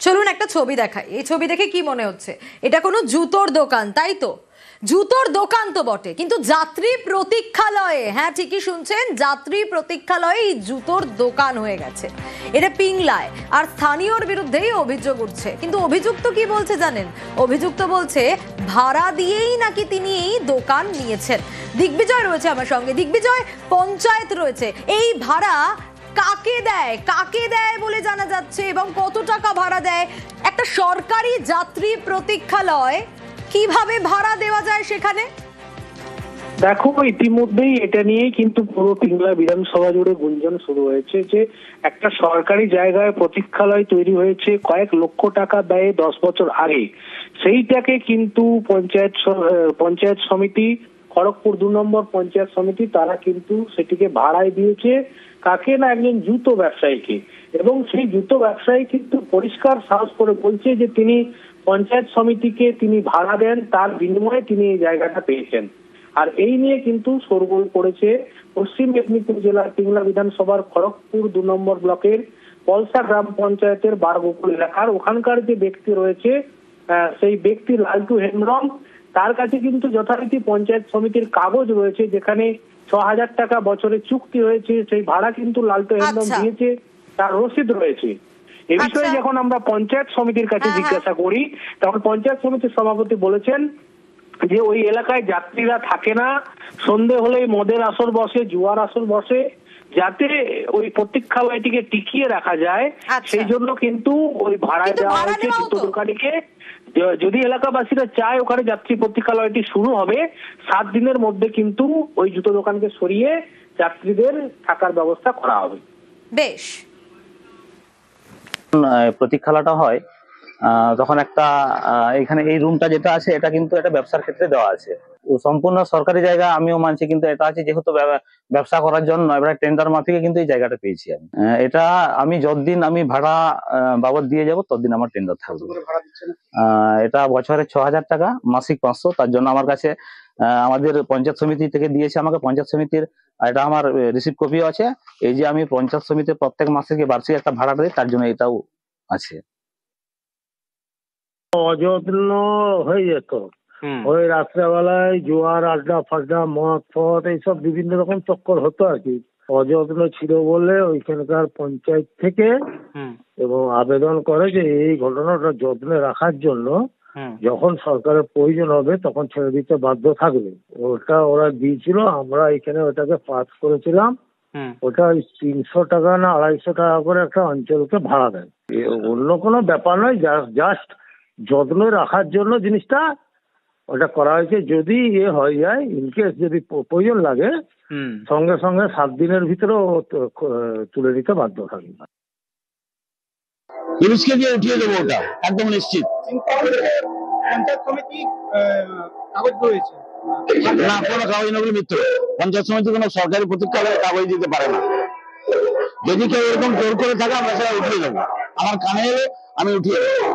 চলুন একটা ছবি দেখাই। এই ছবি দেখে কি মনে হচ্ছে? এটা কোনো জুতোর দোকান, তাই তো? জুতোর দোকান তো বটে, কিন্তু যাত্রী প্রতীক্ষালয়ে, হ্যাঁ ঠিকই শুনছেন, যাত্রী প্রতীক্ষালয়ে এই জুতোর দোকান হয়ে গেছে। এটা পিংলায়, আর স্থানীয়র বিরুদ্ধেই অভিযোগ উঠছে। কিন্তু অভিযুক্ত কি বলছে জানেন? অভিযুক্ত বলছে ভাড়া দিয়েই নাকি তিনি এই দোকান নিয়েছেন। দিগ্বিজয় রয়েছে আমার সঙ্গে। দিগ্বিজয়, পঞ্চায়েত রয়েছে, এই ভাড়া কাকে দেয় বলে জানা যাচ্ছে এবং কত টাকা ভাড়া দেয়? একটা সরকারি যাত্রী প্রতীক্ষালয়, কিভাবে ভাড়া দেওয়া যায় সেখানে? দেখো, ইতিমধ্যেই এটা নিয়েই কিন্তু পুরো পিংলা বিধানসভা জুড়ে গুঞ্জন শুরু হয়েছে যে একটা সরকারি জায়গায় প্রতীক্ষালয় তৈরি হয়েছে কয়েক লক্ষ টাকা ব্যয়ে 10 বছর আগে। সেইটাকে কিন্তু পঞ্চায়েত সমিতি, খড়গপুর 2 নম্বর পঞ্চায়েত সমিতি, তারা কিন্তু সেটিকে ভাড়ায় দিয়েছে। কাকে না? একজন জুতো ব্যবসায়ীকে। এবং সেই জুতো ব্যবসায়ী কিন্তু পরিষ্কার সাহস করে বলছে যে তিনি পঞ্চায়েত সমিতিকে তিনি ভাড়া দেন, তার বিনিময়ে তিনি এই জায়গাটা পেয়েছেন। আর এই নিয়ে কিন্তু শোরগোল পড়েছে পশ্চিম মেদিনীপুর জেলার পিংলা বিধানসভার খড়গপুর 2 নম্বর ব্লকের পলসা গ্রাম পঞ্চায়েতের বারগোকুল এলাকার। ওখানকার যে ব্যক্তি রয়েছে, সেই ব্যক্তি লালটু হেমব্রম, তার কাছে কিন্তু যথারীতি পঞ্চায়েত সমিতির কাগজ রয়েছে, যেখানে 6,000 টাকা বছরে চুক্তি হয়েছে। সেই ভাড়া কিন্তু লালটু হেমব্রম দিয়েছে, তার রসিদ রয়েছে। এ বিষয়ে যখন আমরা পঞ্চায়েত সমিতির কাছে জিজ্ঞাসা করি, তখন পঞ্চায়েত সমিতির সভাপতি বলেছেন যে ওই এলাকায় যাত্রীরা থাকে না, সন্ধে হলেই মদের আসর বসে, জুয়ার আসর বসে, যাতে ওই প্রতীক্ষালয়টিকে টিকিয়ে রাখা যায় সেই জন্য কিন্তু ওই ভাড়া দেওয়া হয়েছে জুতো দোকানিকে। যদি এলাকাবাসীরা চায় ওখানে যাত্রী প্রতীক্ষালয়টি শুরু হবে, 7 দিনের মধ্যে কিন্তু ওই জুতো দোকানকে সরিয়ে যাত্রীদের থাকার ব্যবস্থা করা হবে। বেশ, প্রতীক্ষালয়টা হয় তখন একটা এখানে এই রুমটা যেটা আছে এটা কিন্তু একটা ব্যবসার ক্ষেত্রে দেওয়া আছে, সম্পূর্ণ সরকারি জায়গা আমিও মানছি, কিন্তু এটা আছে যেহেতু ব্যবসা করার জন্য এবার টেন্ডার মাফিকে কিন্তু এই জায়গাটা পেয়েছি আমি। এটা আমি যতদিন আমি ভাড়া বাবদ দিয়ে যাব ততদিন আমার টেন্ডার থাকবে। এটা বছরে 6,000 টাকা, মাসিক 500। তার জন্য আমার কাছে আমাদের পঞ্চায়েত সমিতি থেকে দিয়েছে আমাকে, পঞ্চায়েত সমিতির এটা আমার রিসিপ্ট কপিও আছে। এই যে আমি পঞ্চায়েত সমিতির প্রত্যেক মাসে বার্ষিক একটা ভাড়া দিই, তার জন্য এটাও আছে। অযত্ন হয়ে যেত, ওই রাত্রেবেলায় জোয়ার আড্ডা ফাড্ডা, মদ ফদ এইসব বিভিন্ন রকম চক্কর হতো আর কি। অযত্ন ছিল বলে ওইখানকার পঞ্চায়েত থেকে এবং আবেদন করে যে এই ঘটনাটা যত্নে রাখার জন্য যখন সরকারের প্রয়োজন হবে তখন ছেড়ে দিতে বাধ্য থাকবে। ওটা ওরা দিয়েছিল, আমরা এখানে ওটাকে পাস করেছিলাম। ওটা ওই 300 টাকা না 250 টাকা করে একটা অঞ্চলকে ভাড়া দেয়। অন্য কোনো ব্যাপার নয়, জাস্ট যত্ন রাখার জন্য জিনিসটা ওটা করা হয়েছে। যদি হয়ে যায়, ইনকেস যদি প্রয়োজন লাগে, সঙ্গে সঙ্গে 7 দিনের ভিতরে তুলে নিতে বাধ্য থাকবে। পুলিশকে দিয়ে উঠিয়ে দেবো, ওটা একদম নিশ্চিত। পঞ্চায়েত সমিতি কাগজ রয়েছে না, কোনো কাগজ না বলে মিথ্যে। পঞ্চায়েত সমিতি কোনো সরকারি প্রতীক্ষালয়ে কাগজ দিতে পারে না। যদি কেউ এরকম জোর করে থাকে আমরা সেটা উঠিয়ে দেবো, আমার কানে এলে আমি উঠিয়ে দেবো।